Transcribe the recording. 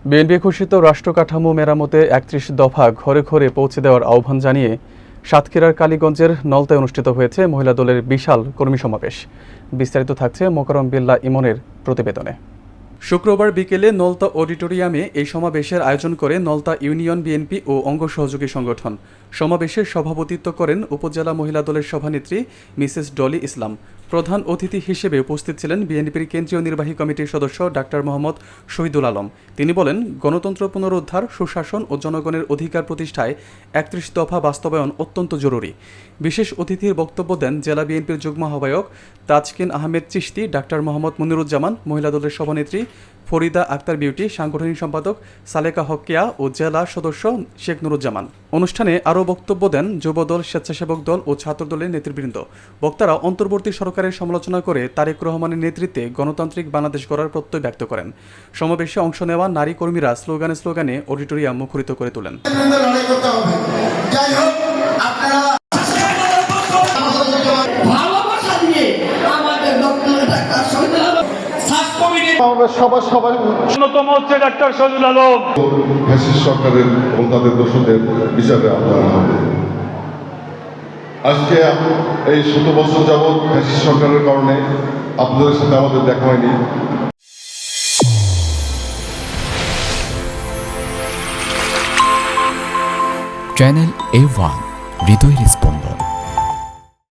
BNP ঘোষিত রাষ্ট্রকাঠামো মেরামতে ৩১ দফা ঘরে ঘরে পৌঁছে দেওয়ার আহ্বান জানিয়ে সাতক্ষীরার কালীগঞ্জের নলতায় অনুষ্ঠিত হয়েছে মহিলা দলের বিশাল কর্মী সমাবেশ। বিস্তারিত থাকছে মোকাররম বিল্লাহ ইমনের প্রতিবেদনে। শুক্রবার বিকেলে নলতা অডিটোরিয়ামে এই সমাবেশের আয়োজন করে নলতা ইউনিয়ন বিএনপি ও অঙ্গ সহযোগী সংগঠন। সমাবেশে সভাপতিত্ব করেন উপজেলা মহিলা দলের সভানেত্রী মিসেস ডলি ইসলাম। প্রধান অতিথি হিসেবে উপস্থিত ছিলেন বিএনপির কেন্দ্রীয় নির্বাহী কমিটির সদস্য ডাক্তার মোহাম্মদ শহীদুল আলম। তিনি বলেন, গণতন্ত্র পুনরুদ্ধার, সুশাসন ও জনগণের অধিকার প্রতিষ্ঠায় ৩১ দফা বাস্তবায়ন অত্যন্ত জরুরি। বিশেষ অতিথির বক্তব্য দেন জেলা বিএনপির যুগ্ম আহ্বায়ক তাজকিন আহমেদ চিশতি, ডাক্তার মোহাম্মদ মনিরুজ্জামান, মহিলা দলের সভানেত্রী ফরিদা আক্তার বিউটি, সাংগঠনিক সম্পাদক সালেকা হকিয়া ও জেলা সদস্য শেখ নুরুজ্জামান। অনুষ্ঠানে আরও বক্তব্য দেন যুবদল, স্বেচ্ছাসেবক দল ও ছাত্রদলের নেতৃবৃন্দ। বক্তারা অন্তর্বর্তী সরকারের সমালোচনা করে তারেক রহমানের নেতৃত্বে গণতান্ত্রিক বাংলাদেশ গড়ার প্রত্যয় ব্যক্ত করেন। সমাবেশে অংশ নেওয়া নারী কর্মীরা স্লোগানে অডিটোরিয়াম মুখরিত করে তোলেন। অন্যতম হচ্ছে ডাক্তার শহীদুল আলম। ফ্যাসিস্ট সরকারের এবং তাদের দোষীদের বিচারে আহ্বান হবে। আজকে এই ১৭ বছর যাবৎ ফ্যাসিস্ট সরকারের কারণে আপনাদের সাথে আমাদের দেখা হয়নি। চ্যানেল A1 হৃদয়ের স্পন্দন।